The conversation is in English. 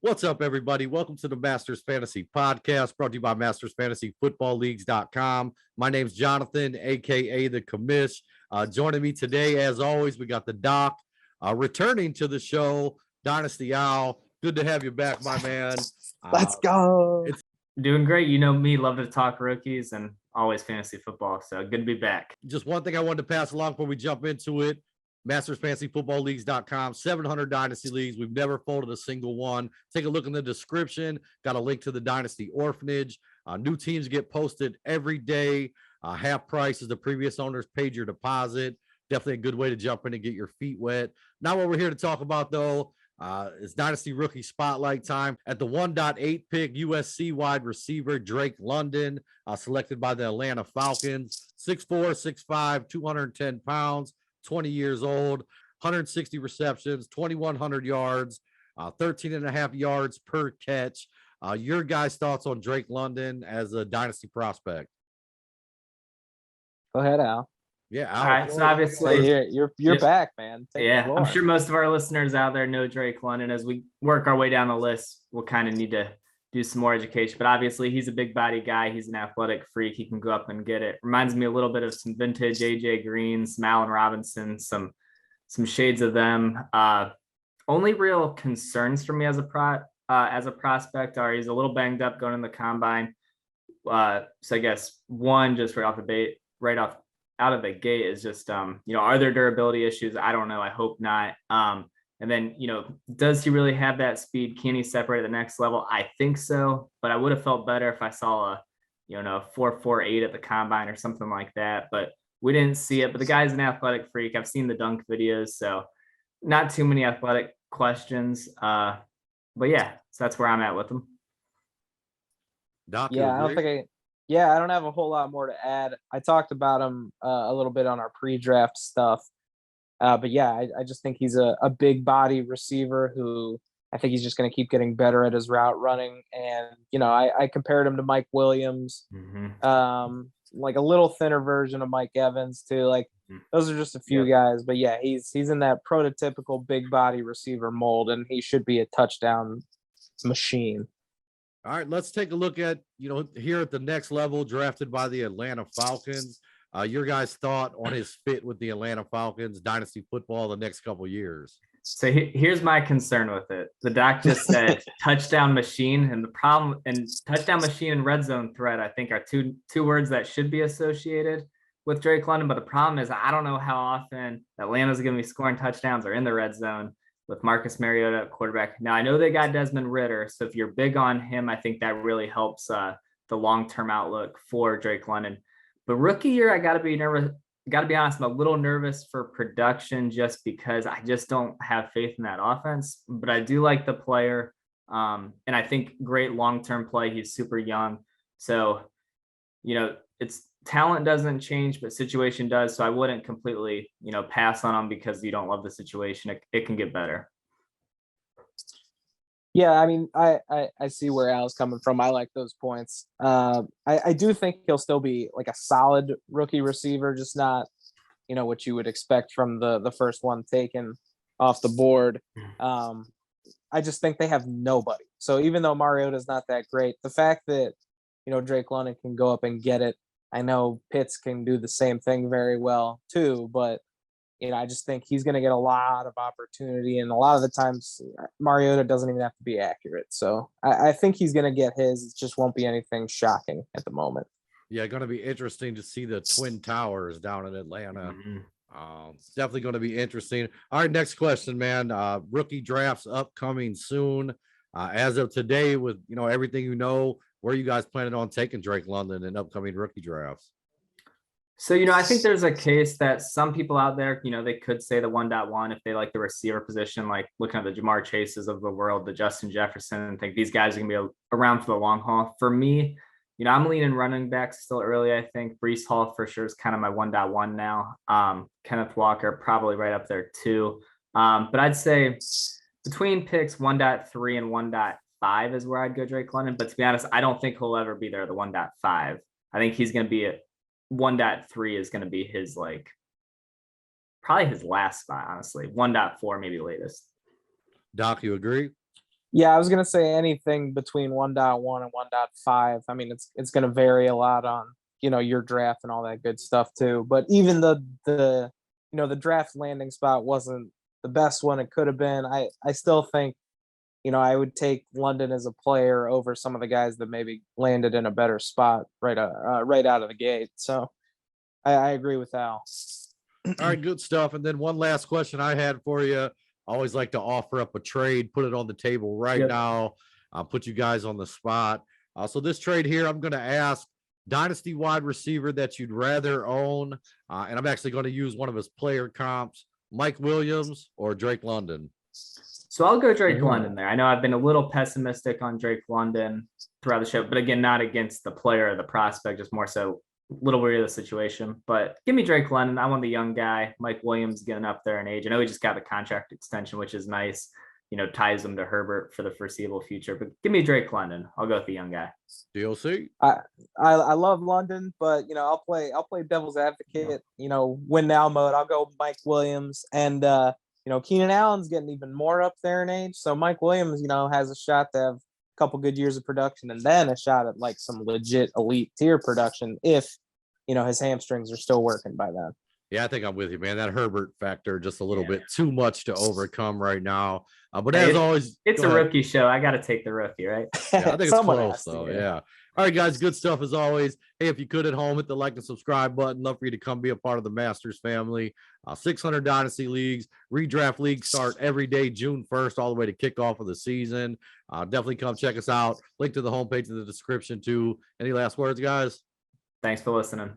What's up, everybody? Welcome to the Masters Fantasy Podcast, brought to you by MastersFantasyFootballLeagues.com. My name's Jonathan, a.k.a. The Commish. Joining me today, as always, we got the Doc. Returning to the show, Dynasty Owl. Good to have you back, my man. Let's go. It's doing great. You know me, love to talk rookies and always fantasy football. So good to be back. Just one thing I wanted to pass along before we jump into it. MastersFantasyFootballLeagues.com, 700 Dynasty Leagues. We've never folded a single one. Take a look in the description. Got a link to the Dynasty Orphanage. New teams get posted every day. Half price is the previous owners paid your deposit. Definitely a good way to jump in and get your feet wet. Now what we're here to talk about, though, is Dynasty Rookie Spotlight time. At the 1.8 pick, USC wide receiver Drake London, selected by the Atlanta Falcons. 6'4", 6'5", 210 pounds. 20 years old, 160 receptions, 2,100 yards, 13.5 yards per catch. Your guys' thoughts on Drake London as a dynasty prospect? Go ahead, Al. Yeah, Al. All right, so obviously you're back, man. I'm sure most of our listeners out there know Drake London. As we work our way down the list, we'll kind of need to do some more education, but obviously he's a big body guy. He's an athletic freak. He can go up and get it. Reminds me a little bit of some vintage AJ Green, some Allen Robinson, some shades of them. Only real concerns for me as a prospect are he's a little banged up going in the combine. So I guess one just right out of the gate is just are there durability issues? I don't know. I hope not. And then, does he really have that speed? Can he separate at the next level? I think so, but I would have felt better if I saw a 4.48 at the combine or something like that, but we didn't see it. But the guy's an athletic freak. I've seen the dunk videos, so not too many athletic questions. But yeah, so that's where I'm at with him. Doc, I don't have a whole lot more to add. I talked about him a little bit on our pre-draft stuff. But yeah, I just think he's a big body receiver who I think he's just going to keep getting better at his route running. And, I compared him to Mike Williams, like a little thinner version of Mike Evans too. Like those are just a few guys, but yeah, he's in that prototypical big body receiver mold, and he should be a touchdown machine. All right, let's take a look at, here at the next level, drafted by the Atlanta Falcons. Your guys' thought on his fit with the Atlanta Falcons, dynasty football, the next couple of years? So here's my concern with it. The doc just said touchdown machine, and the problem and touchdown machine and red zone threat, I think, are two words that should be associated with Drake London. But the problem is I don't know how often Atlanta's going to be scoring touchdowns or in the red zone with Marcus Mariota at quarterback. Now, I know they got Desmond Ridder, so if you're big on him, I think that really helps the long-term outlook for Drake London. But rookie year, I got to be nervous. Got to be honest, I'm a little nervous for production just because I just don't have faith in that offense. But I do like the player, and I think great long-term play. He's super young, so it's talent doesn't change, but situation does. So I wouldn't completely pass on him because you don't love the situation. It can get better. Yeah, I mean, I see where Al's coming from. I like those points. I do think he'll still be like a solid rookie receiver, just not, what you would expect from the first one taken off the board. I just think they have nobody. So even though Mariota's not that great, the fact that, Drake London can go up and get it, I know Pitts can do the same thing very well too, but I just think he's going to get a lot of opportunity, and a lot of the times Mariota doesn't even have to be accurate. So I think he's going to get his. It just won't be anything shocking at the moment. Yeah, going to be interesting to see the Twin Towers down in Atlanta. It's definitely going to be interesting. All right, next question, man. Rookie drafts upcoming soon. As of today, with everything where are you guys planning on taking Drake London in upcoming rookie drafts? So, I think there's a case that some people out there, they could say the 1.1 if they like the receiver position, like looking at the Jamar Chases of the world, the Justin Jefferson, and think these guys are going to be around for the long haul. For me, I'm leaning running backs still early. I think Breece Hall for sure is kind of my 1.1 now. Kenneth Walker probably right up there too. But I'd say between picks 1.3 and 1.5 is where I'd go Drake London. But to be honest, I don't think he'll ever be there, the 1.5. I think he's going to be 1.3 is going to be his probably his last spot, honestly. 1.4 maybe latest. Doc, you agree? Yeah, I was gonna say anything between 1.1 and 1.5. I mean, it's gonna vary a lot on, your draft and all that good stuff too. But even the draft landing spot wasn't the best one it could have been. I still think, I would take London as a player over some of the guys that maybe landed in a better spot right out of the gate. So I agree with Al. All right, good stuff. And then one last question I had for you. I always like to offer up a trade, put it on the table right Yep. now. I'll put you guys on the spot. So this trade here, I'm going to ask dynasty wide receiver that you'd rather own. And I'm actually going to use one of his player comps, Mike Williams or Drake London. So I'll go Drake London there. I know I've been a little pessimistic on Drake London throughout the show, but again, not against the player or the prospect, just more so a little weary of the situation. But give me Drake London. I want the young guy. Mike Williams getting up there in age. I know he just got the contract extension, which is nice. Ties him to Herbert for the foreseeable future. But give me Drake London. I'll go with the young guy. DLC. I love London, but I'll play devil's advocate. Win now mode. I'll go Mike Williams, and Keenan Allen's getting even more up there in age. So Mike Williams, has a shot to have a couple good years of production, and then a shot at like some legit elite tier production if his hamstrings are still working by then. Yeah, I think I'm with you, man. That Herbert factor just a little bit too much to overcome right now. But as always, it's a rookie show. I got to take the rookie, right? Yeah, I think it's close though. Yeah. All right, guys. Good stuff as always. Hey, if you could at home, hit the like and subscribe button. Love for you to come be a part of the Masters family. 600 Dynasty leagues, redraft leagues start every day, June 1st, all the way to kickoff of the season. Definitely come check us out. Link to the homepage in the description too. Any last words, guys? Thanks for listening.